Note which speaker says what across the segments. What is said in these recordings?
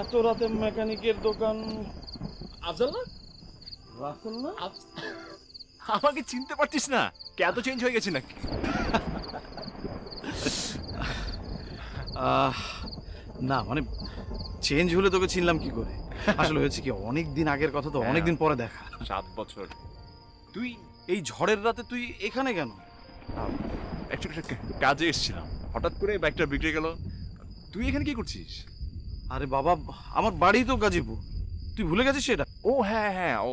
Speaker 1: এত রাতে মেকানিকের দোকান আফজাল না? রাসেল না?
Speaker 2: আমাকে চিনতে পারছিস না? এত চেঞ্জ হয়ে গেছে নাকি?
Speaker 1: না মানে চেঞ্জ হলে তোকে চিনলাম কি করে? আসলে হয়েছে কি, অনেক দিন আগের কথা তো, অনেক দিন পরে দেখা।
Speaker 2: 7 বছর।
Speaker 1: তুই এই ঝড়ের রাতে তুই এখানে কেন?
Speaker 2: অ্যাকচুয়ালি একটা কাজে এসেছিলাম, হঠাৎ করে বাইকটা বিগড়ে গেল। তুই এখানে কি করছিস?
Speaker 1: আরে বাবা, আমার বাড়ি তো গাজীপুর, তুই ভুলে গেছিস সেটা?
Speaker 2: ও হ্যাঁ হ্যাঁ, ও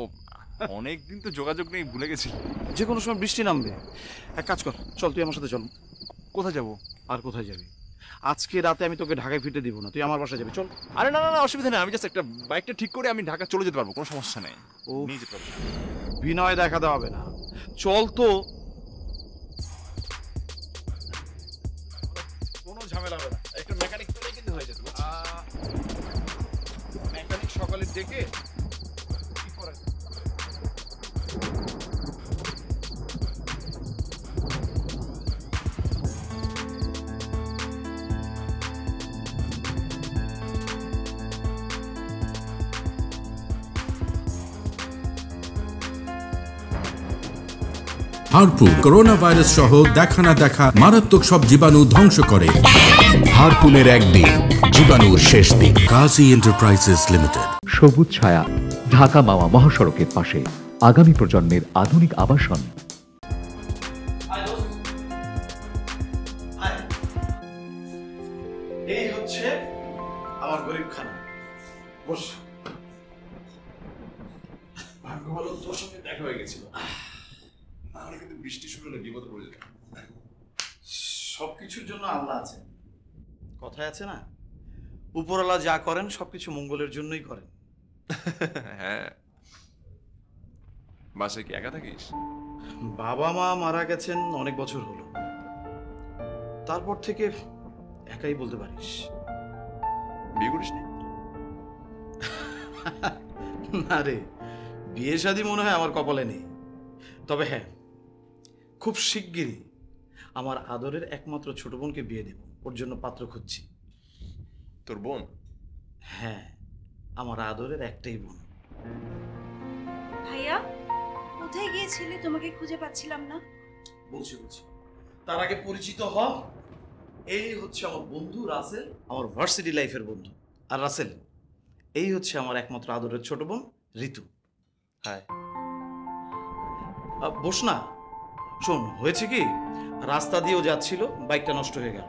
Speaker 2: অনেকদিন তো যোগাযোগ নেই, ভুলে গেছি।
Speaker 1: যে কোনো সময় বৃষ্টি নামবে, এক কাজ কর, চল তুই আমার সাথে চল।
Speaker 2: কোথায় যাব?
Speaker 1: আর কোথায় যাবি? আজকে রাতে আমি তোকে ঢাকায় ফিরতে দিব না, তুই আমার বাসায় যাবি, চল।
Speaker 2: আরে না না না, অসুবিধা নেই, আমি জাস্ট একটা বাইকটা ঠিক করে আমি ঢাকা চলে যেতে পারবো, কোনো সমস্যা নেই।
Speaker 1: ও
Speaker 2: নিয়ে যেতে পারবো।
Speaker 1: বিনয় দেখাতে হবে না, চল তো। কোনো ঝামেলা হবে না, একটা মেকানিক পেলেই কিন্তু হয়ে যেত। মেকানিক সকালে ডেকে কি করে?
Speaker 3: হারপুন করোনা ভাইরাস সহ দেখা না দেখা মারাত্মক সব জীবাণু ধ্বংস করে। হারপুনের একদিন, জীবাণুর শেষ দিন। কাজী এন্টারপ্রাইজেস লিমিটেড।
Speaker 4: সবুজ ছায়া, ঢাকা মাওয়া মহাসড়কের পাশে, আগামী প্রজন্মের আধুনিক আবাসন।
Speaker 1: এই হচ্ছে আমার গরিব খানা, বস। ভাগ্য ভালো তোর সঙ্গে দেখা হয়ে গেছিল,
Speaker 2: নাহলে কিন্তু বৃষ্টি শুরু হলে বিপদ পড়ে যেত।
Speaker 1: সবকিছুর জন্য আল্লাহ আছেন, কথায় আছে না, উপরওয়ালা যা করেন সবকিছু মঙ্গলের জন্যই করেন।
Speaker 2: হ্যাঁ। বাসায় কি একা থাকিস?
Speaker 1: বাবা মা মারা গেছেন অনেক বছর হলো, তারপর থেকে একাই বলতে পারিস।
Speaker 2: বিয়ে করিসনি?
Speaker 1: না রে, বিয়ে শাদী মনে হয় আমার কপালে নেই। তবে হ্যাঁ, খুব শিগগিরই আমার আদরের একমাত্র ছোট বোনকে বিয়ে দেব, ওর জন্য পাত্র খুঁজছি।
Speaker 2: তোর বোন?
Speaker 1: হ্যাঁ, আমার আদরের একটাই বোন।
Speaker 5: ভাইয়া, কোথায় গিয়েছিলে? তোমাকে খুঁজে পাচ্ছিলাম না।
Speaker 1: বলছি তার আগে পরিচিত হ। এই হচ্ছে আমার বন্ধু রাসেল, আমার ভার্সিটি লাইফের বন্ধু। আর রাসেল, এই হচ্ছে আমার একমাত্র আদরের ছোট বোন ঋতু।
Speaker 2: হাই।
Speaker 1: বস না। শোন, হয়েছে কি, রাস্তা দিয়েও যাচ্ছিল, বাইকটা নষ্ট হয়ে গেল।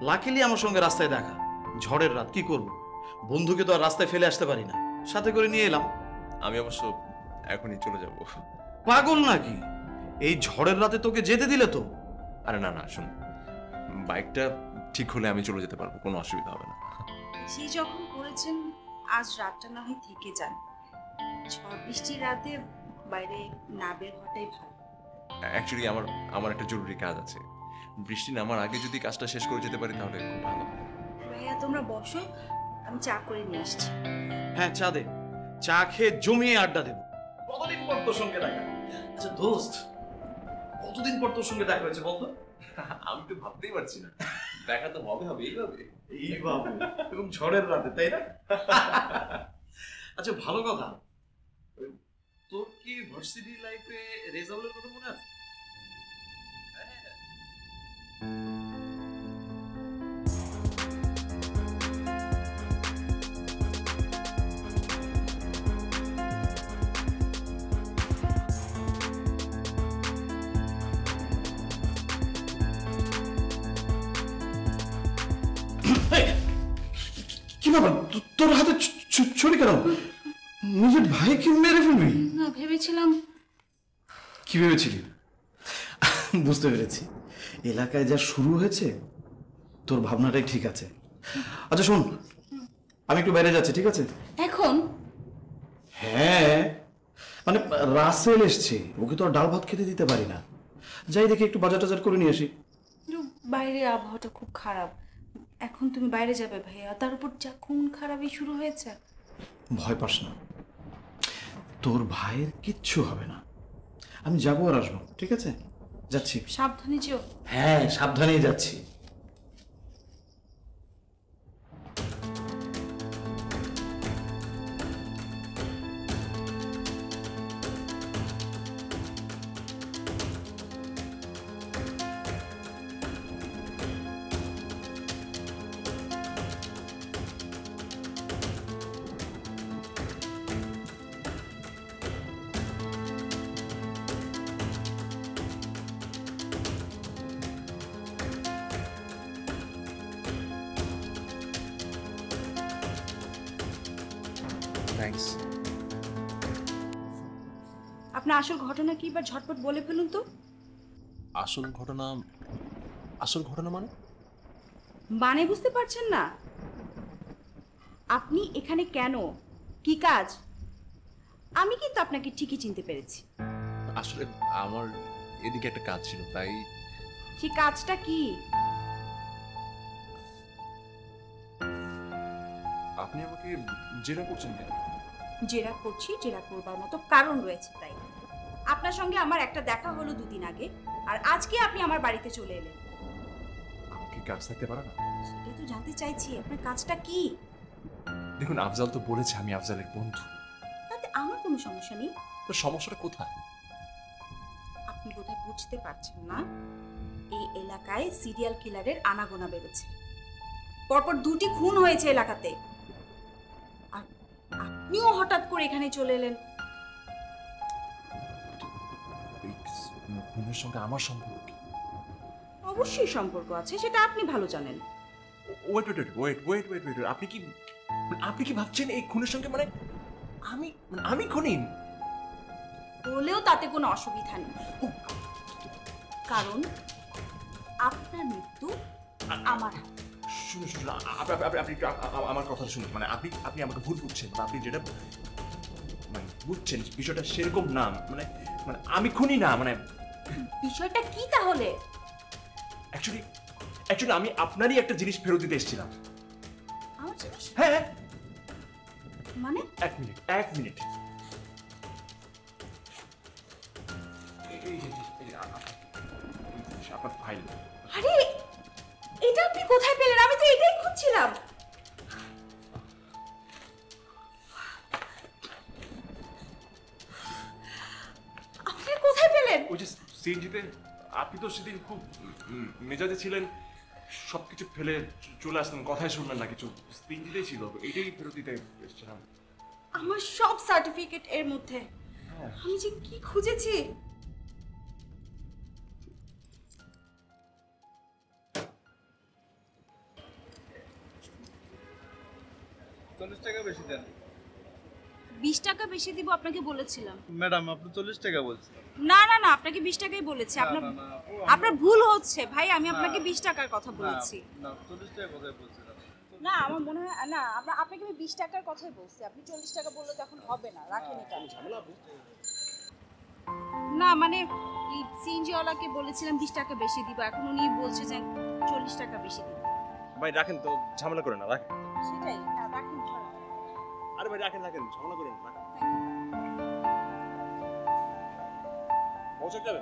Speaker 1: লাকিলি আমার সঙ্গে রাস্তায় দেখা, ঝড়ের রাত, কি করব, বন্ধুকে তো আর রাস্তায় ফেলে আসতে পারি না, সাথে করে নিয়ে এলাম।
Speaker 2: আমি অবশ্য এখনই চলে যাব।
Speaker 1: পাগল নাকি? এই ঝড়ের রাতে তোকে যেতে দিলে তো?
Speaker 2: আরে না না, শোন, বাইকটা ঠিক হলে আমি চলে যেতে পারবো, কোনো অসুবিধা হবে না।
Speaker 5: সেই যখন করেছেন, আজ রাতটা না হয় থেকে যান। ঝড় বৃষ্টির রাতে বাইরে না বের হওয়াটাই ভালো।
Speaker 2: অ্যাকচুয়ালি আমার একটা জরুরি কাজ আছে। বৃষ্টি নামার আগে যদি কাজটা শেষ করে যেতে পারি তাহলে খুব ভালো।
Speaker 5: ভাইয়া তোমরা বসো, আমি চা করে নিয়ে আসছি।
Speaker 1: হ্যাঁ, চা দে, চা খেয়ে জমিয়ে আড্ডা দেবো। কতদিন পর তোর সঙ্গে দেখা। আচ্ছা দোস্ত, কতদিন পর তোর সঙ্গে দেখা হয়েছে বলতো?
Speaker 2: আমি তো ভাবতেই পারছি না, দেখা তো হবে এইভাবে।
Speaker 1: এই বাবু, এবং ঝড়ের রাতে, তাই না? আচ্ছা ভালো কথা, তোর কি ভার্সিটি লাইফে রেজাল্টের কথা মনে আছে? কি ব্যাপার, তোর হাতে ছুরি কেন? নিজের ভাইকে মেরে ফেলবি?
Speaker 5: না, ভেবেছিলাম।
Speaker 1: কি ভেবেছিলি? বুঝতে পেরেছি, এলাকায় যা শুরু হয়েছে, তোর ভাবনাটাই ঠিক আছে। আচ্ছা শোন, আমি একটু বাইরে যাচ্ছি, ঠিক আছে?
Speaker 5: এখন?
Speaker 1: হ্যাঁ, মানে রাসেল এসছে, ওকে তো আর ডাল ভাত খেতে দিতে পারি না। যাই দেখি একটু বাজার টাজার করে নিয়ে আসি।
Speaker 5: বাইরে আবহাওয়াটা খুব খারাপ, এখন তুমি বাইরে যাবে ভাইয়া, তার উপর যা খুন খারাপই শুরু হয়েছে।
Speaker 1: ভয় পাস না, তোর ভাইয়ের কিচ্ছু হবে না। আমি যাবো আর আসবো, ঠিক আছে? যাচ্ছি।
Speaker 5: সাবধানে যেও।
Speaker 1: হ্যাঁ, সাবধানেই যাচ্ছি।
Speaker 2: থ্যাঙ্কস।
Speaker 5: আপনার আসল ঘটনা কি, এবার ঝটপট বলে ফেলুন তো।
Speaker 2: আসল ঘটনা
Speaker 5: মানে বুঝতে পারছেন না? আপনি এখানে কেন, কি কাজ? আমি কিন্তু আপনাকে ঠিকই চিনতে পেরেছি।
Speaker 2: আসলে আমার এদিকে একটা কাজ ছিল, তাই।
Speaker 5: সেই কাজটা কি?
Speaker 2: আপনি আমাকে জেরা করছেন কেন?
Speaker 5: জেরা করছি, জেরা করবার মতো কারণ রয়েছে তাই। আপনার সঙ্গে আমার একটা দেখা হলো দুদিন আগে, আর আজকে আপনি আমার বাড়িতে চলে এলেন।
Speaker 2: আমাকে কাজ থাকতে পারে না?
Speaker 5: সেটাই তো জানতে চাইছি, আপনার কাজটা কি?
Speaker 2: দেখুন, আফজাল তো বলেছে আমি আফজালের বন্ধু।
Speaker 5: তাতে আমার কোনো সমস্যা নেই।
Speaker 2: তো সমস্যাটা কোথায়?
Speaker 5: আপনি বোধহয় বুঝতে পারছেন না, এই এলাকায় সিরিয়াল কিলারের আনাগোনা বেড়েছে। পরপর 2টি খুন হয়েছে এলাকাতে, আর আপনিও হঠাৎ করে এখানে চলে এলেন।
Speaker 2: এই খুনের সঙ্গে আমার সম্পর্ক কি?
Speaker 5: অবশ্যই সম্পর্ক আছে, সেটা আপনি ভালো জানেন।
Speaker 2: ওয়েট, আপনি কি ভাবছেন এই খুনের সঙ্গে মানে আমি খুনি?
Speaker 5: বলেও তাতে কোনো অসুবিধা নেই, কারণ আপনার মৃত্যু আমার হাতে।
Speaker 2: শুনুন, আপনি আমার কথা শুনুন। মানে আপনি আমাকে ভুল বুঝছেন, আপনি যেটা মানে বুঝছেন বিষয়টা সেরকম না। মানে আমি খুনি না। মানে
Speaker 5: বিষয়টা কি তাহলে?
Speaker 2: অ্যাকচুয়ালি আমি আপনারই একটা জিনিস ফেরত দিতে এসেছিলাম।
Speaker 5: আমার জিনিস?
Speaker 2: হ্যাঁ।
Speaker 5: মানে?
Speaker 2: এক মিনিট। আপনার ফাইল।
Speaker 5: আরে, এটা আপনি কোথায় পেলেন? আমি তো এটাই খুঁজছিলাম। আপনি কোথায় পেলেন?
Speaker 2: ওই যে সিএনজিতে, আপনি তো সেদিন খুব মেজাজে ছিলেন, সবকিছু ফেলে চলে আসলেন, কথাই শুনলেন না কিছু। সিএনজিতেই ছিল, এইটাই ফেরত দিতে এসেছিলাম।
Speaker 5: আমার সব সার্টিফিকেট এর মধ্যে। আমি যে কি খুঁজেছি।
Speaker 6: 40 টাকা বেশি দেন।
Speaker 5: 20 টাকা বেশি দিব আপনাকে বলেছিলাম।
Speaker 6: ম্যাডাম আপনি 40 টাকা বলছেন।
Speaker 5: না না না, আপনাকে 20 টাকাই বলেছি।
Speaker 6: না,
Speaker 5: আপনার
Speaker 6: না, না, আপু,
Speaker 5: আপনার ভুল হচ্ছে ভাই, আমি
Speaker 6: না,
Speaker 5: আপনাকে 20 টাকার কথা
Speaker 6: না,
Speaker 5: বলেছি।
Speaker 6: না 40 টাকা কোথায় বলছিলাম?
Speaker 5: না আমার মনে হয় না, আপনাকে আমি 20 টাকার কথাই বলছি। আপনি 40 টাকা বললে তো এখন হবে না, রাখেন এটা। না মানে এই সিএনজিওয়ালাকে বলেছিলাম 20 টাকা বেশি দিব, এখন উনি বলছে যে 40 টাকা বেশি দিব।
Speaker 2: ভাই রাখেন তো, ঝামেলা করেন না, রাখেন।
Speaker 5: সেটাই না, রাখেন ধরেন।
Speaker 2: আরে ভাই রাখেন, ঝামেলা করেন না, রাখেন। পৌঁছে যাবে।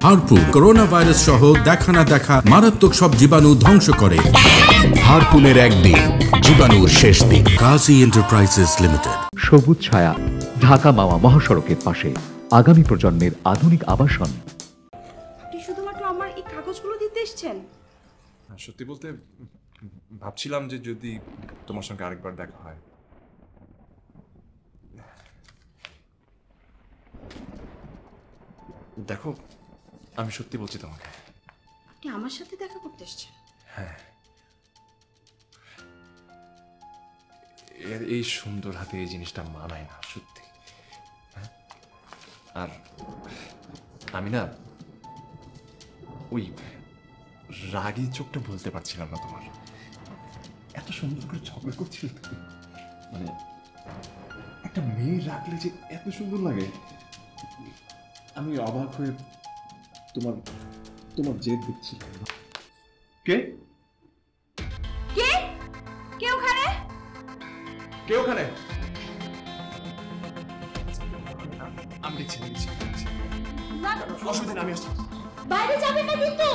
Speaker 3: হারপুন করোনা ভাইরাস সহ দেখা না দেখা মারাত্মক সব জীবাণু ধ্বংস করে। হারপুনের একদিন, জীবাণুর শেষ দিন। কাজী এন্টারপ্রাইজেস লিমিটেড।
Speaker 4: সবুজ ছায়া, ঢাকা মাওয়া মহাসড়কের পাশে, আগামী প্রজন্মের আধুনিক আবাসন।
Speaker 5: আপনি শুধুমাত্র আমার এই কাগজগুলো দিতে এসেছেন?
Speaker 2: সত্যি বলতে ভাবছিলাম যে যদি তোমার সঙ্গে আরেকবার দেখা হয়। দেখো, আমি সত্যি বলছি তোমাকে।
Speaker 5: আপনি আমার সাথে দেখা করতে এসেছেন?
Speaker 2: হ্যাঁ, এই সুন্দর হাতে এই জিনিসটা মানায় না সত্যি। হ্যাঁ, আর আমি না ওই রাগী চোখটা বলতে পারছিলাম না তোমার। এত সুন্দর করে ঝগড়া করছিল তুমি, মানে একটা মেয়ে রাখলে যে এত সুন্দর লাগে। আমি অবাক হয়ে তোমার জেদ দেখছিলাম। কে
Speaker 5: কে কে ওখানে?
Speaker 2: কে ওখানে? আমি দেখছি।
Speaker 5: না
Speaker 2: অসুবিধা নেই, আমি আসছি।
Speaker 5: বাইরে যাবেন না কিন্তু।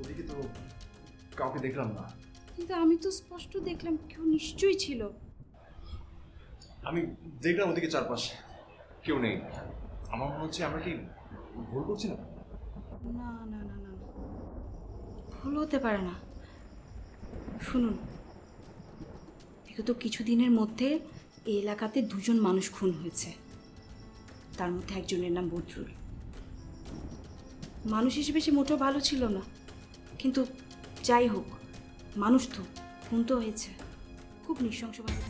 Speaker 2: ওদিকে তো কাউকে দেখলাম না।
Speaker 5: কিন্তু আমি তো স্পষ্ট দেখলাম কেউ নিশ্চয়ই ছিল।
Speaker 2: আমি দেখলাম ওদিকে চারপাশে কেউ নেই। আমার মনে হচ্ছে আমরা কি ভুল করছি না?
Speaker 5: না না না না, ভুল হতে পারে না। শুনুন, বিগত কিছুদিনের মধ্যে এই এলাকাতে 2 জন মানুষ খুন হয়েছে। তার মধ্যে একজনের নাম বদরুল। মানুষ হিসেবে সে মোটেও ভালো ছিল না, কিন্তু যাই হোক, মানুষ তো, খুন তো হয়েছে। খুব নৃশংসভাবে।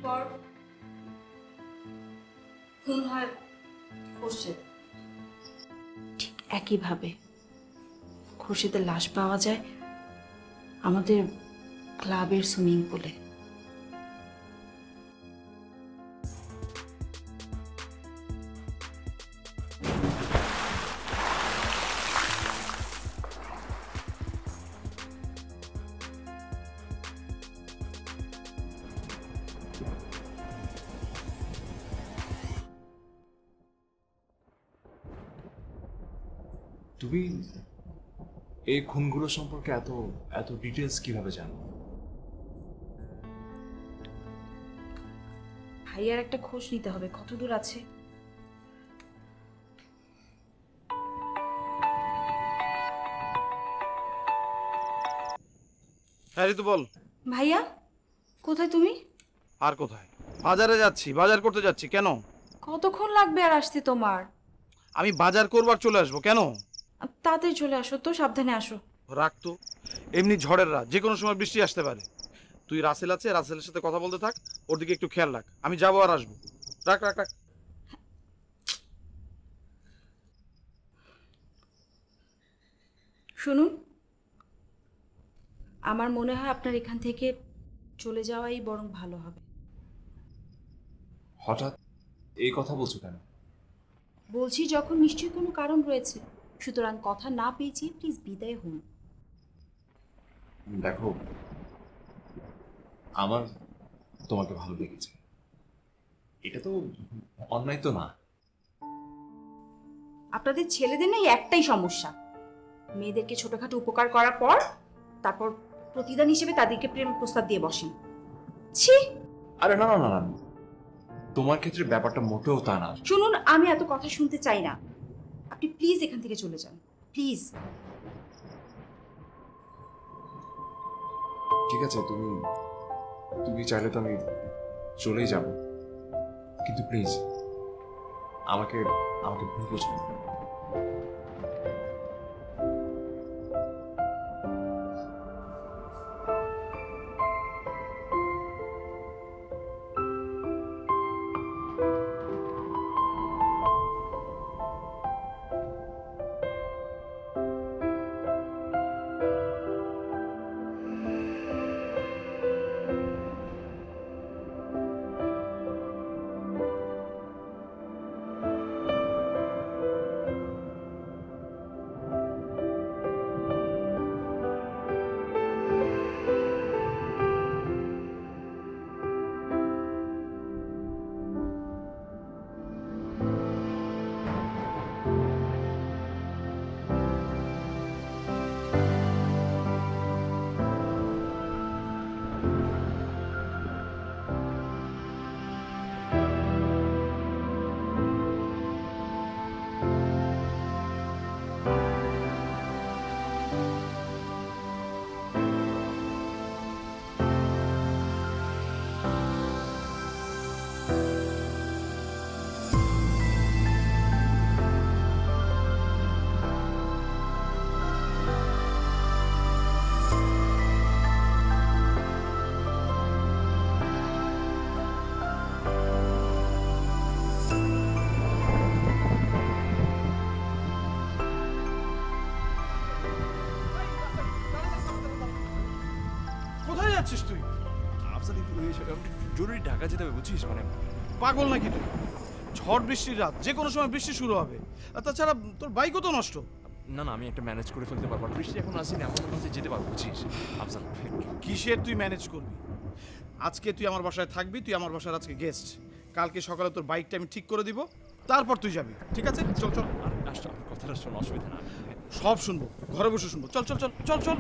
Speaker 5: পর খুন হয় খোরশেদ, ঠিক একইভাবে খোরশেদের লাশ পাওয়া যায় আমাদের ক্লাবের সুইমিং পুলে।
Speaker 2: তুমি এই খুনগুলো সম্পর্কে এত এত ডিটেলস কিভাবে জানো?
Speaker 5: ভাইয়ার একটা খোঁজ নিতে হবে, কত দূর আছে।
Speaker 1: হ্যাঁ ঋতু বল।
Speaker 5: ভাইয়া কোথায় তুমি?
Speaker 1: আর কোথায়? বাজারে যাচ্ছি, বাজার করতে যাচ্ছি। কেন?
Speaker 5: কতক্ষণ লাগবে আর আসতে তোমার?
Speaker 1: আমি বাজার করবার চলে আসবো। কেন?
Speaker 5: তাড়াতাড়ি চলে আসো তো, সাবধানে আসো।
Speaker 1: রাখতো, এমনি ঝড়ের রাত, যে কোনো সময় বৃষ্টি আসতে পারে। তুই রাসেল আছে, রাসেলের সাথে কথা বলতে থাক, ওর দিকে একটু খেয়াল রাখ। আমি যাবো আর আসবো। রাখ রাখ রাখ।
Speaker 5: শুনুন, আমার মনে হয় আপনার এখান থেকে চলে যাওয়াই বরং ভালো হবে।
Speaker 2: হঠাৎ এই কথা বলছো কেন?
Speaker 5: বলছি যখন নিশ্চয়ই কোনো কারণ রয়েছে, সুতরাং কথা না পেয়েছি, প্লিজ বিদায় হন।
Speaker 2: দেখো, আমার তোমাকে ভালো লেগেছে, এটা তো অন্যায় তো না।
Speaker 5: আপনাদের ছেলেদের না এই একটাই সমস্যা, মেয়েদেরকে ছোটখাটো উপকার করার পর তারপর প্রতিদান হিসেবে তাদেরকে প্রেম প্রস্তাব দিয়ে বসেন। ছি!
Speaker 2: আরে না না না না, তোমার ক্ষেত্রে ব্যাপারটা মোটেও তা না।
Speaker 5: শুনুন, আমি এত কথা শুনতে চাই না, আপনি প্লিজ এখান থেকে চলে যান, প্লিজ।
Speaker 2: ঠিক আছে, তুমি চাইলে তো আমি চলেই যাব, কিন্তু প্লিজ আমাকে আমাকে ভুল বুঝো না।
Speaker 1: কোথায় যাচ্ছিস তুই?
Speaker 2: আফসার জরুরি ঢাকা যেতে হবে, বুঝছিস? মানে
Speaker 1: পাগল নাকি তুই? ঝড় বৃষ্টির রাত, যে কোনো সময় বৃষ্টি শুরু হবে। আর তাছাড়া তোর বাইকও তো নষ্ট।
Speaker 2: না না, আমি একটা ম্যানেজ করে ফেলতে পারবো, বৃষ্টি এখন আসেনি, আমার কাছে যেতে পারবো, বুঝছিস? আফসার
Speaker 1: কিসের তুই ম্যানেজ করবি? আজকে তুই আমার বাসায় থাকবি, তুই আমার বাসার আজকে গেস্ট। কালকে সকালে তোর বাইকটা আমি ঠিক করে দিব, তারপর তুই যাবি, ঠিক আছে? চল চল।
Speaker 2: আসছো, আমার কথাটা শোনো, অসুবিধা না।
Speaker 1: সব শুনবো, ঘরে বসে শুনবো। চল চল চল চল চল।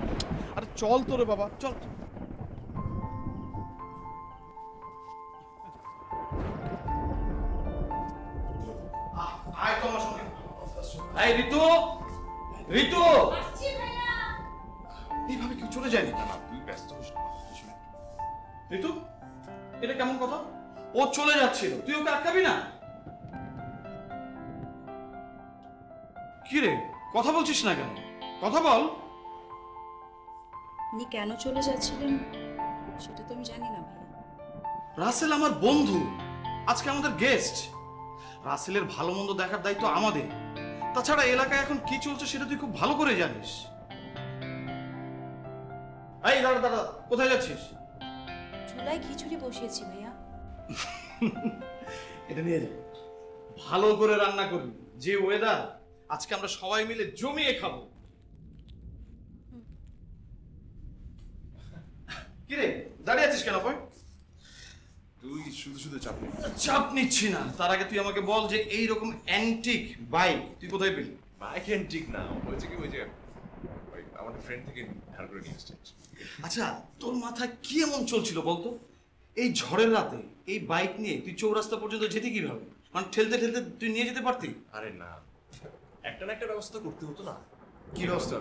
Speaker 1: আরে চল তোরে বাবা, চল। আয় তো আমার সঙ্গে। এই ঋতু, ঋতু, এইভাবে কেউ চলে যায়নি।
Speaker 2: না তুই ব্যস্ত হোস না।
Speaker 1: ঋতু, এটা কেমন কথা? ও চলে যাচ্ছিল, তুই ওকে আটকাবি না? কি রে, কথা বলছিস না কেন? কথা বল।
Speaker 5: উনি কেন চলে যাচ্ছিলেন সেটা তো আমি জানি না ভাইয়া।
Speaker 1: রাসেল আমার বন্ধু, আজকে আমাদের গেস্ট। রাসেলের ভালো মন্দ দেখার দায়িত্ব আমাদের। তাছাড়া এলাকায় এখন কি চলছে সেটা তুই খুব ভালো করে জানিস। এই দাঁড়া দাঁড়া, কোথায় যাচ্ছিস?
Speaker 5: চুলায় খিচুড়ি বসিয়েছি ভাইয়া।
Speaker 1: এটা নিয়ে যা, ভালো করে রান্না করবি। যে ওয়েদার, আজকে আমরা সবাই মিলে জমিয়ে খাবো। কিরে দাঁড়িয়ে আছিস কেন?
Speaker 2: তুই শুধু শুধু চাপ নিস।
Speaker 1: চাপ নিচ্ছি না, তার আগে তুই আমাকে বল যে এইরকম অ্যান্টিক বাইক তুই কোথায় পেলি?
Speaker 2: বাইক ঠিক না, হয়েছে কি, ওই যে আমাদের ফ্রেন্ড থেকে ধার করে নিয়ে আসছে।
Speaker 1: আচ্ছা, তোর মাথায় কি এমন চলছিল বলতো? এই ঝড়ের রাতে এই বাইক নিয়ে তুই চৌরাস্তা পর্যন্ত যেতে কিভাবে? মানে ঠেলতে ঠেলতে তুই নিয়ে যেতে পারতি?
Speaker 2: আরে না, একটা না একটা ব্যবস্থা করতে হতো না?
Speaker 1: কি ব্যবস্থা?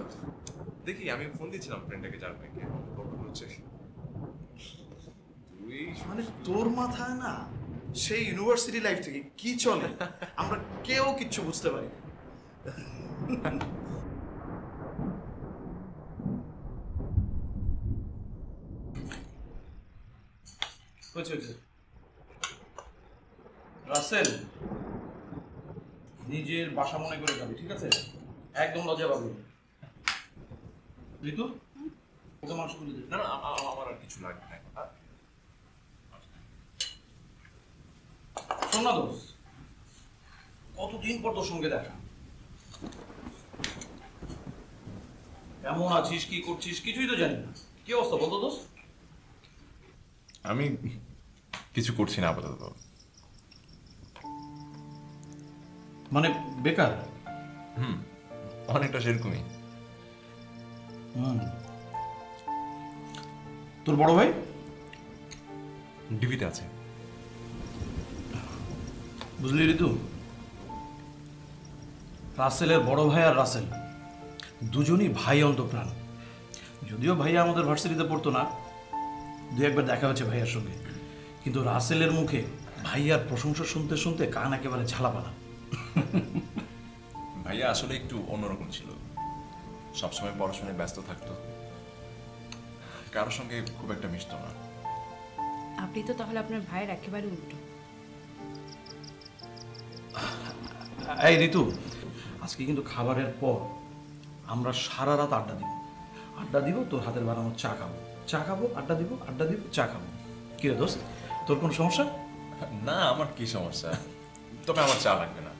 Speaker 2: দেখি, আমি ফোন দিয়েছিলাম ফ্রেন্ডটাকে যার বাইকে, হচ্ছে তুই
Speaker 1: মানে তোর মাথায় না সেই ইউনিভার্সিটি লাইফ থেকে কি চলে আমরা কেউ কিচ্ছু বুঝতে পারি না। রাসেল, নিজের বাসা মনে করে যাবি, ঠিক আছে? একদম লজ্জা পাবি না। ঋতু, ওকে মাংস তুলে দে।
Speaker 2: না না, আমার আর কিছু লাগবে না।
Speaker 1: শোন না দোস্ত, কতদিন পর তোর সঙ্গে দেখা। কেমন আছিস, কি করছিস কিছুই তো জানি না। কি অবস্থা বলতো দোস্ত?
Speaker 2: আমি কিছু করছি না আপাতত।
Speaker 1: মানে বেকার?
Speaker 2: অনেকটা সেরকমই।
Speaker 1: তোর বড় ভাই
Speaker 2: ডিবিতে আছে।
Speaker 1: বুঝলি ঋতু, রাসেলের বড় ভাই আর রাসেল দুজনই ভাই অন্তপ্রাণ। যদিও ভাইয়া আমাদের ভার্সিটিতে পড়তো না, দু একবার দেখা হয়েছে ভাইয়ার সঙ্গে, কিন্তু রাসেলের মুখে ভাইয়ার প্রশংসা শুনতে শুনতে কান একেবারে ঝালাপালা।
Speaker 2: ভাইয়া আসলে একটু অন্যরকম ছিল, সবসময় পড়াশোনায় ব্যস্ত থাকতো, কারোর সঙ্গে খুব একটা মিশতো না।
Speaker 7: আপনি তো তাহলে আপনার ভাইয়ের একেবারে উল্টো।
Speaker 1: এই ঋতু, আজকে কিন্তু খাবারের পর আমরা সারা রাত আড্ডা দিব, তোর হাতের বানানো চা খাবো, আড্ডা দিব, চা খাবো। কি রে দোস্ত, তোর কোনো সমস্যা?
Speaker 2: না, আমার কি সমস্যা, তবে আমার চা লাগবে না,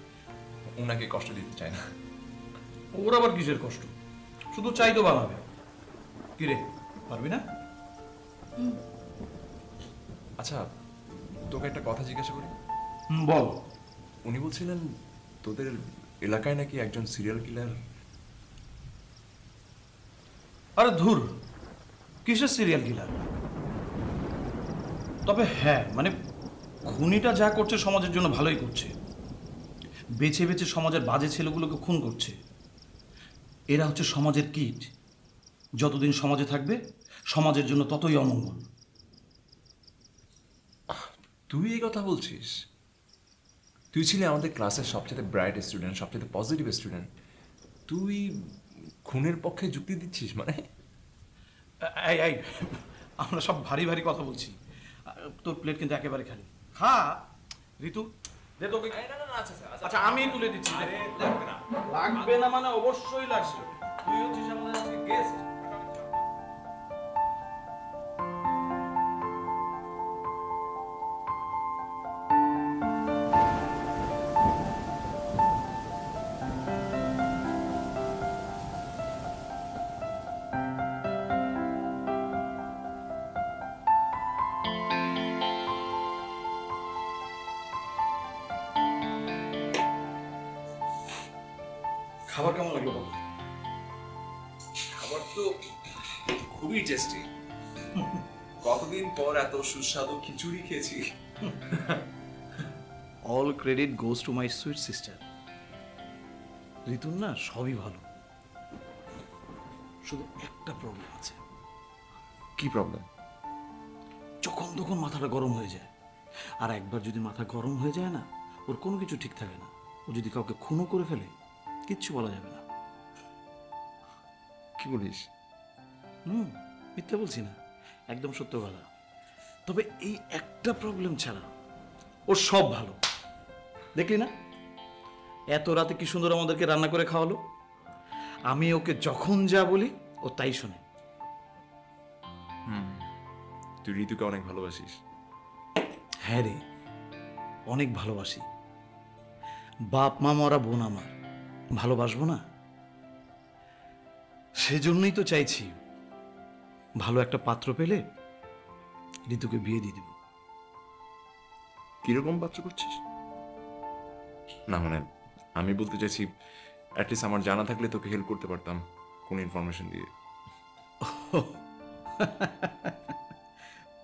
Speaker 2: ওনাকে কষ্ট দিতে চাই না।
Speaker 1: ওর আবার কিসের কষ্ট, শুধু চাই তো বানাবে। কি রে, পারবি না?
Speaker 2: আচ্ছা, তোকে একটা কথা জিজ্ঞাসা করি।
Speaker 1: বল।
Speaker 2: উনি বলছিলেন তোদের এলাকায় নাকি একজন সিরিয়াল কিলার।
Speaker 1: আরে ধুর, কিসের সিরিয়াল কিলার? তবে হ্যাঁ, মানে খুনিটা যা করছে সমাজের জন্য ভালোই করছে। বেছে বেছে সমাজের বাজে ছেলেগুলোকে খুন করছে। এরা হচ্ছে সমাজের কীট। যতদিন সমাজে থাকবে সমাজের জন্য ততই অমঙ্গল।
Speaker 2: তুই এই কথা বলছিস? তুই ছিলি আমাদের ক্লাসের সবচেয়ে ব্রাইট স্টুডেন্ট, সবচেয়ে পজিটিভ স্টুডেন্ট, তুই খুনের পক্ষে যুক্তি দিচ্ছিস? মানে
Speaker 1: এই আমরা সব ভারী ভারী কথা বলছি, তোর প্লেট কিন্তু একেবারে খালি। খা ঋতু, দে তোকে। আচ্ছা আমি তুলে দিচ্ছি। লাগবে না মানে অবশ্যই লাগবে। তুই হচ্ছিস আমাদের আজকে গেস্ট। খাবার কেমন লাগলো বল?
Speaker 2: খাবার তো খুবই টেস্টি। কতদিন পর এত সুস্বাদু খিচুড়ি খেয়েছি।
Speaker 1: All credit goes to my sweet sister. ঋতুর না সবই ভালো, শুধু একটা প্রবলেম আছে।
Speaker 2: কি প্রবলেম?
Speaker 1: যখন তখন মাথাটা গরম হয়ে যায়, আর একবার যদি মাথা গরম হয়ে যায় না, ওর কোনো কিছু ঠিক থাকে না। ও যদি কাউকে খুনও করে ফেলে, কিচ্ছু বলা যাবে না।
Speaker 2: কি বলিস?
Speaker 1: মিথ্যা বলছি না, একদম সত্য কথা। তবে এই একটা প্রবলেম ছাড়া ওর সব ভালো। দেখলি না এত রাতে কি সুন্দর আমাদেরকে রান্না করে খাওয়ালো। আমি ওকে যখন যা বলি ও তাই শোনে।
Speaker 2: তুই ঋতুকে অনেক ভালোবাসিস।
Speaker 1: হ্যাঁ রে, অনেক ভালোবাসি। বাপ মা মরা বোন আমার, ভালোবাসবো না? সেজন্যই তো চাইছি ভালো একটা পাত্র পেলে ঋতুকে বিয়ে দিয়ে দিব।
Speaker 2: কিরকম পাত্র করছিস? না মানে আমি বলতে চাইছি অ্যাটলিস্ট আমার জানা থাকলে তোকে হেল্প করতে পারতাম কোন ইনফরমেশন দিয়ে।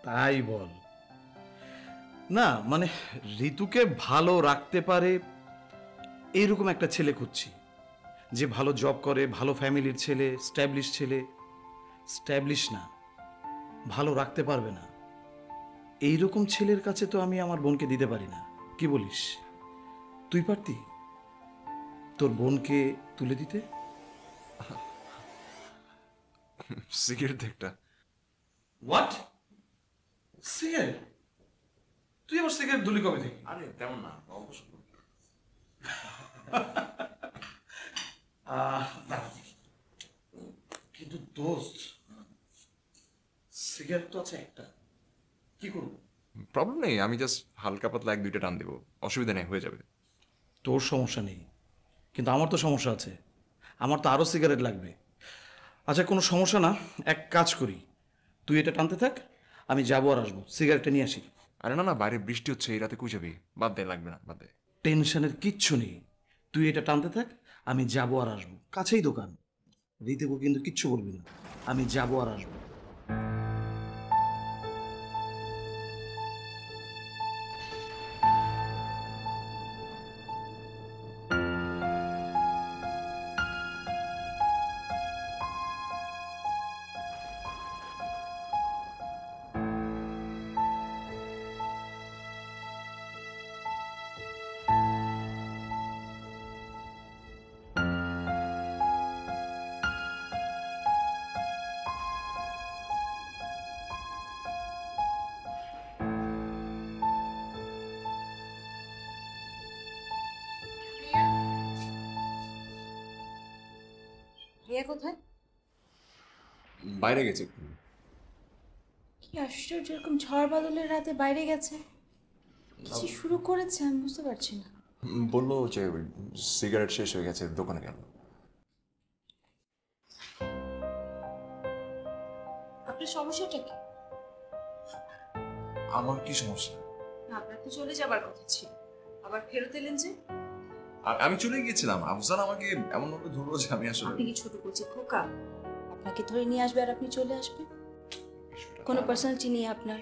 Speaker 1: তাই বল না, মানে ঋতুকে ভালো রাখতে পারে এইরকম একটা ছেলে খুঁজছি, যে ভালো জব করে, ভালো ফ্যামিলির ছেলে, স্ট্যাবলিশ ছেলে। স্ট্যাবলিশ না, ভালো রাখতে পারবে না এইরকম ছেলের কাছে তো আমি আমার বোনকে দিতে পারি না। কি বলিস? তুই পারতি তোর বোনকে তুলে দিতে?
Speaker 2: সিগারেট একটা।
Speaker 1: হোয়াট? সিগারেট? তুই আবার সিগারেট ধুলি কবে থেকে?
Speaker 2: আরে তেমন না, অবশ্য
Speaker 1: কিন্তু দোস্ত, সিগারেট তো আছে একটা, কি করবো?
Speaker 2: প্রবলেম নেই, আমি জাস্ট হালকা পাতলা 1-2টা টান দেবো, অসুবিধা নেই, হয়ে যাবে।
Speaker 1: তোর সমস্যা নেই, কিন্তু আমার তো সমস্যা আছে। আমার তো আরো সিগারেট লাগবে। আচ্ছা কোনো সমস্যা না, এক কাজ করি, তুই এটা টানতে থাক, আমি যাবো আর আসবো, সিগারেটটা নিয়ে আসি।
Speaker 2: আরে না না, বাইরে বৃষ্টি হচ্ছে, এই রাতে কই যাবি? বাদ দে, লাগবে না, বাদ দে।
Speaker 1: টেনশনের কিচ্ছু নেই, তুই এটা টানতে থাক, আমি যাবো আর আসবো, কাছেই দোকান। ঋতুকে কিন্তু কিচ্ছু বলবি না, আমি যাবো আর আসবো।
Speaker 7: রিয়া কোথায়?
Speaker 2: বাইরে গেছে।
Speaker 7: কি আশ্চর্য, এরকম ঝড় বাদলের রাতে বাইরে গেছে, কিছু শুরু করেছে আমি বুঝতে পারছি না।
Speaker 2: বললো যে সিগারেট শেষ হয়ে গেছে, দোকানে গেল।
Speaker 5: আপনার সমস্যাটা কি?
Speaker 2: আমার কি সমস্যা?
Speaker 5: আপনার তো চলে যাবার কথা ছিল, আবার ফেরত এলেন যে?
Speaker 2: আমি চলে গিয়েছিলাম, আফজাল আমাকে এমন ভাবে ধরলো যে আমি আসলে।
Speaker 5: আপনি কি ছোট করছি খোকা? আপনাকে ধরে নিয়ে আসবে আর আপনি চলে আসবেন? কোনো পার্সোনালিটি নেই আপনার?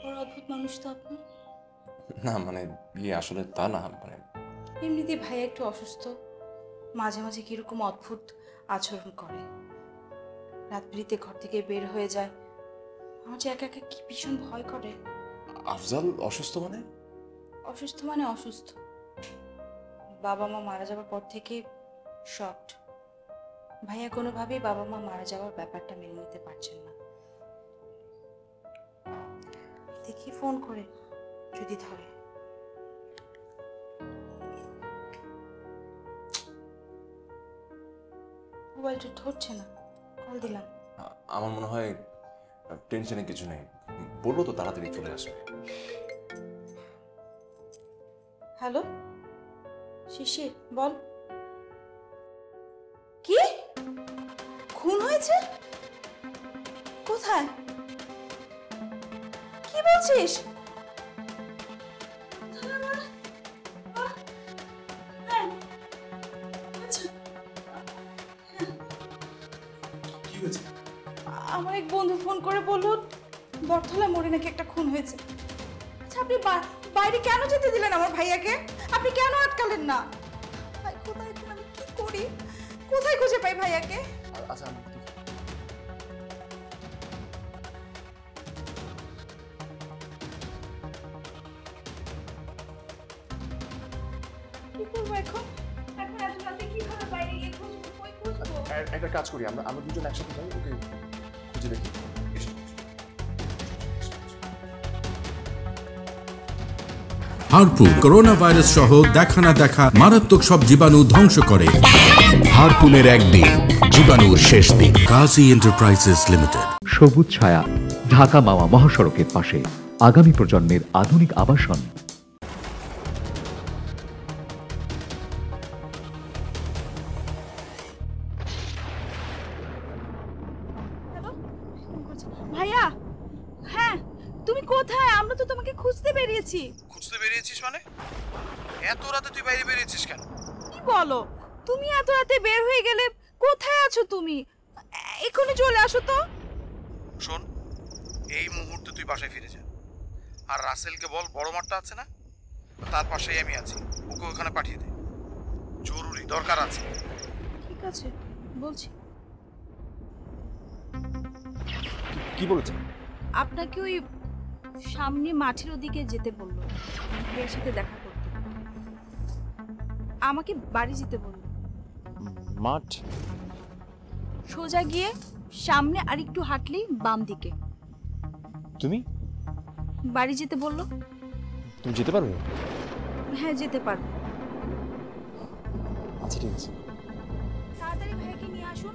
Speaker 5: বড় অদ্ভুত মানুষ তো আপনি।
Speaker 2: না মানে আসলে তা না, মানে
Speaker 5: এমনিতে ভাই একটু অসুস্থ, মাঝে মাঝে কিরকম অদ্ভুত আচরণ করে, রাত বিরিতে ঘর থেকে বের হয়ে যায়, আমার যে একা একা কি ভীষণ ভয় করে।
Speaker 2: আফজাল অসুস্থ মানে?
Speaker 5: অসুস্থ মানে অসুস্থ, বাবা মা মারা যাওয়ার পর থেকে শকড। ভাইয়া কোনোভাবেই বাবা মা মারা যাওয়ার ব্যাপারটা মেনে নিতে পারছেন না। দেখি ফোন করে যদি ধরে। মোবাইলটা ধরছে না, কল দিলাম।
Speaker 2: আমার মনে হয় টেনশনে কিছু নেই, বলবো তো তাড়াতাড়ি চলে আসবে।
Speaker 5: হ্যালো শিশির, বল। কি খুন হয়েছে? কোথায়? কি বলছিস?
Speaker 2: কি হয়েছে?
Speaker 5: আমার এক বন্ধু ফোন করে বলল বটতলা মোড়ে নাকি একটা খুন হয়েছে। আচ্ছা আপনি বাইরে কেন যেতে দিলেন আমার ভাইয়াকে? আপনি কেন আটকালেন না? ভাই কোথায়, এখন আমি কি করি? কোথায় খুঁজে পাই ভাইয়াকে?
Speaker 2: আচ্ছা আমি
Speaker 5: কি করবো এখন? এখন এত রাতে কিভাবে বাইরে গিয়ে খুঁজবো? কই খুঁজবো?
Speaker 2: একটা কাজ করি, আমরা দুজন একসাথে যাই, ওকে খুঁজে দেখি। এসো।
Speaker 3: হারপুন করোনা ভাইরাস সহ দেখা না দেখা মারাত্মক সব জীবাণু ধ্বংস করে। হারপুনের একদিন, জীবাণুর শেষ দিন। কাজী এন্টারপ্রাইজেস লিমিটেড।
Speaker 4: সবুজ ছায়া, ঢাকা মাওয়া মহাসড়কের পাশে, আগামী প্রজন্মের আধুনিক আবাসন।
Speaker 7: ভাইয়া, হ্যাঁ তুমি কোথায়? আমরা তো তোমাকে খুঁজতে বেরিয়েছি।
Speaker 1: খুঁজতে বেরিয়েছিস মানে? এত রাতে তুই বাইরে বেরিয়েছিস কেন?
Speaker 7: কি বলো, তুমি এত রাতে বের হয়ে গেলে? কোথায় আছো তুমি? এক্ষুনি চলে আসো তো।
Speaker 1: শোন, এই মুহূর্তে তুই বাসায় ফিরে যা। আর রাসেলকে বল বড় মাঠটা আছে না, তার পাশেই আমি আছি, ওকে ওখানে পাঠিয়ে দে। জরুরি দরকার আছে।
Speaker 7: ঠিক আছে, বলছি।
Speaker 2: কি বলেছে?
Speaker 7: আপনাকে ওই সামনে মাঠের ওদিকে যেতে বললো, এর সাথে দেখা করতে। আমাকে বাড়ি যেতে বললো।
Speaker 2: মাঠ?
Speaker 7: সোজা গিয়ে সামনে আর একটু হাঁটলেই বাম দিকে।
Speaker 2: তুমি
Speaker 7: বাড়ি যেতে বললো।
Speaker 2: তুমি যেতে পারবে?
Speaker 7: হ্যাঁ, যেতে পারবো।
Speaker 2: আচ্ছা, ঠিক আছে।
Speaker 7: তাড়াতাড়ি ভাইকে নিয়ে আসুন।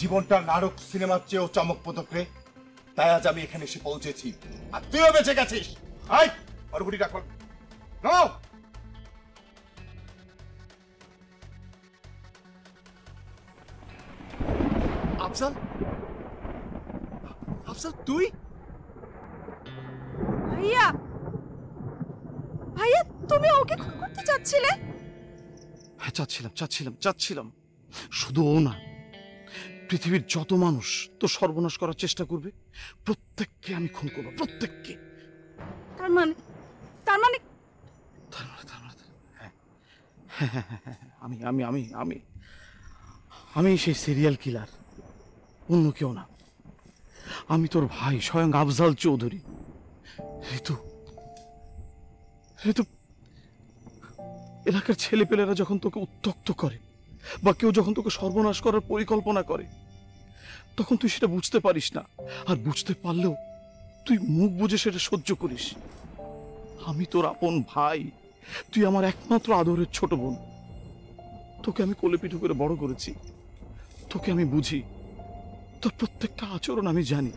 Speaker 8: জীবনটা নাটক সিনেমার চেয়েও চমকপ্রদ রে, তাই আজ আমি এখানে এসে পৌঁছেছি। আর তুইও বেঁচে গেছিস। আই আর গুড়ি রাখ। নাও।
Speaker 2: আফজাল, আফজাল তুই?
Speaker 7: ভাইয়া, ভাইয়া তুমি ওকে খুন করতে চাচ্ছিলে?
Speaker 1: হ্যাঁ, চাচ্ছিলাম। শুধু ও না, পৃথিবীর যত মানুষ তো সর্বনাশ করার চেষ্টা করবে, প্রত্যেককে আমি খুন করবো, প্রত্যেককে।
Speaker 7: তার মানে
Speaker 1: আমি সেই সিরিয়াল কিলার, অন্য কেউ না। আমি তোর ভাই, স্বয়ং আফজাল চৌধুরী। ঋতু, এলাকার ছেলেপেলেরা যখন তোকে উত্ত্যক্ত করে বা কেউ যখন তোকে সর্বনাশ করার পরিকল্পনা করে, তখন তুই সেটা বুঝতে পারিস না। আর বুঝতে পারলেও তুই মুখ বুজে সেটা সহ্য করিস। আমি তোর আপন ভাই, তুই আমার একমাত্র আদরের ছোট বোন। তোকে আমি কোলে পিঠে করে বড় করেছি, তোকে আমি বুঝি। তোর প্রত্যেকটা আচরণ আমি জানি।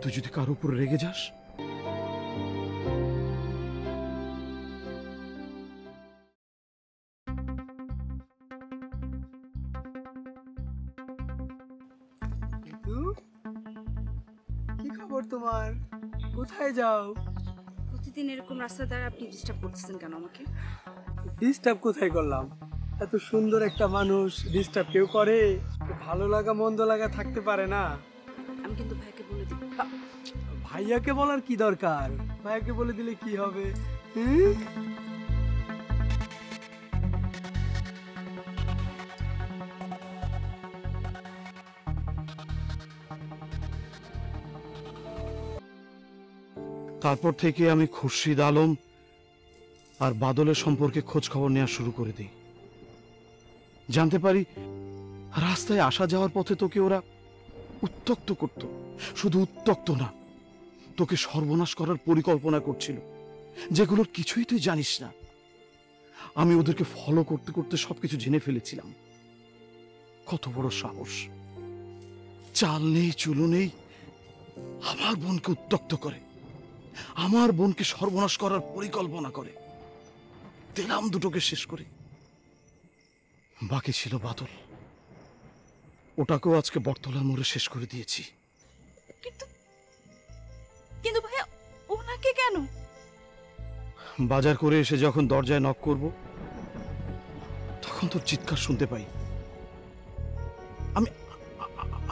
Speaker 1: তুই যদি কারোর উপর রেগে যাস,
Speaker 9: কি খবর তোমার? কোথায় যাও?
Speaker 5: প্রতিদিন এরকম রাস্তার দ্বারা আপনি ডিস্টার্ব করতেছেন কেন আমাকে?
Speaker 9: ডিস্টার্ব কোথায় করলাম? এত সুন্দর একটা মানুষ ডিস্টার্ব কেউ করে? ভালো লাগা মন্দ লাগা থাকতে পারে না।
Speaker 5: আমি কিন্তু ভাইকে বলে দিব।
Speaker 9: ভাইয়াকে বলার কি দরকার? ভাইয়াকে বলে দিলে কি হবে?
Speaker 1: তারপর থেকে আমি খুরশিদ আলম আর বাদলের সম্পর্কে খোঁজ খবর নেওয়া শুরু করে দিই। জানতে পারি রাস্তায় আসা যাওয়ার পথে তোকে ওরা উত্ত্যক্ত করত। শুধু উত্ত্যক্ত না, তোকে সর্বনাশ করার পরিকল্পনা করছিল, যেগুলোর কিছুই তুই জানিস না। আমি ওদেরকে ফলো করতে করতে সবকিছু জেনে ফেলেছিলাম। কত বড় সাহস! চাল নেই চুলো নেই, আমার বোনকে উত্ত্যক্ত করে, আমার বোনকে সর্বনাশ করার পরিকল্পনা করে। দিলাম দুটোকে শেষ করে। বাকি ছিল বাদল, ওটাকেও আজকে বটতলার মোড়ে শেষ করে দিয়েছি।
Speaker 5: কিন্তু ভাইয়া ওনাকে কেন?
Speaker 1: বাজার করে এসে যখন দরজায় নক করব, তখন তোর চিৎকার শুনতে পাই। আমি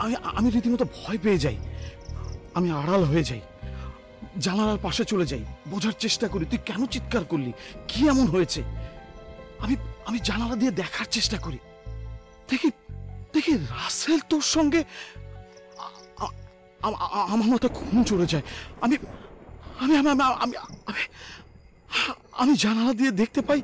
Speaker 1: আমি আমি রীতিমতো ভয় পেয়ে যাই। আমি আড়াল হয়ে যাই, জানালার পাশে চলে যাই, বোঝার চেষ্টা করি তুই কেন চিৎকার করলি, কি এমন হয়েছে। আমি আমি জানালা দিয়ে দেখার চেষ্টা করি, দেখি দেখি রাসেল তোর সঙ্গে। আমার মাথা খুন চড়ে যায়। আমি আমি আমি আমি আমি আমি জানালা দিয়ে দেখতে পাই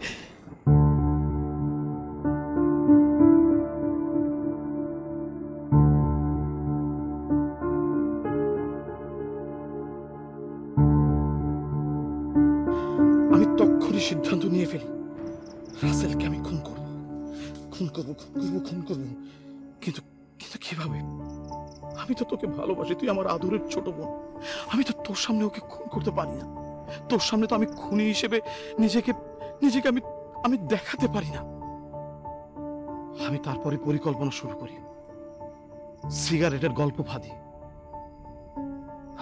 Speaker 1: আমি তখনই সিদ্ধান্ত নিয়ে ফেলি রাসেলকে আমি খুন করব, খুন করব, খুন করব, খুন করব। কিন্তু কিন্তু কিভাবে? আমি তো তোকে ভালোবাসি, তুই আমার আদরের ছোট বোন। আমি তো তোর সামনে ওকে খুন করতে পারি না। তোর সামনে তো আমি খুনি হিসেবে নিজেকে নিজেকে আমি আমি দেখাতে পারি না। আমি তারপরে পরিকল্পনা শুরু করি, সিগারেটের গল্প ফাঁদি।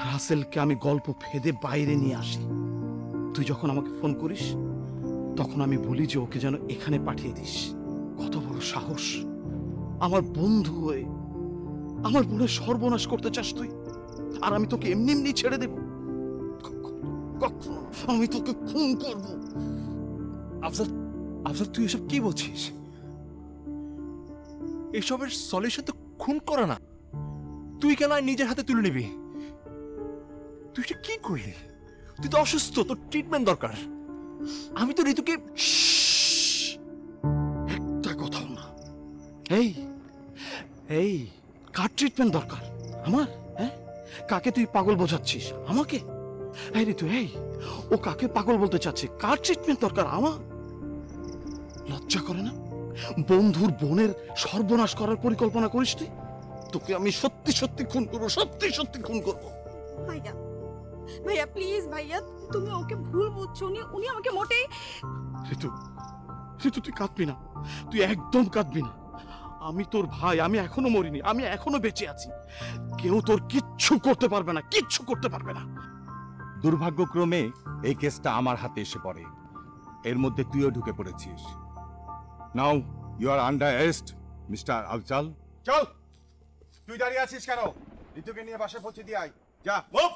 Speaker 1: রাসেলকে আমি গল্প ফেদে বাইরে নিয়ে আসি। তুই যখন আমাকে ফোন করিস, তখন আমি বলি যে ওকে যেন এখানে পাঠিয়ে দিস। কত বড় সাহস! আমার বন্ধু হয়ে আমার বোনের সর্বনাশ করতে চাস তুই, আর আমি তোকে এমনি এমনি ছেড়ে দেব? কখনো আমি তোকে খুন করব।
Speaker 2: আফজাল, আফজাল তুই এসব কি বলছিস? এসবের সলিউশন তো খুন করা না। তুই কেন নিজের হাতে তুলে নিবি? তুই এটা কি করলি? তুই তো অসুস্থ, তোর ট্রিটমেন্ট দরকার। আমি তো ঋতুকে
Speaker 1: একটা কথাও না। এই এই কার ট্রিটমেন্ট দরকার? আমার? হ্যাঁ, কাকে তুই পাগল বোঝাচ্ছিস? আমাকে? এই ঋতু, এই ও কাকে পাগল বলতে চাচ্ছে? কার ট্রিটমেন্ট দরকার? আমার? লজ্জা করে না? বন্ধুর বোনের সর্বনাশ করার পরিকল্পনা করিস তুই? তোকে আমি সত্যি সত্যি খুন করবো, সত্যি সত্যি খুন করবো।
Speaker 5: ভাইয়া ভাইয়া প্লিজ ভাইয়া, তুমি ওকে ভুল বুঝছো। উনি আমাকে মোটেই।
Speaker 1: ঋতু, ঋতু তুই কাঁদবি না, তুই একদম কাঁদবি না। আমি তোর ভাই, আমি এখনো মরিনি, আমি এখনো বেঁচে আছি। কেউ তোর কিচ্ছু করতে পারবে না, কিচ্ছু করতে পারবে না।
Speaker 8: দুর্ভাগ্যক্রমে এই কেসটা আমার হাতে এসে পড়ে, এর মধ্যে তুইও ঢুকে পড়েছিস। Now you are under arrest mister Afzal. চল, তুই দাঁড়িয়ে আছিস কেন? ঋতুকে নিয়ে বাসায় পৌঁছে দিয়ে আয়, যা মুভ।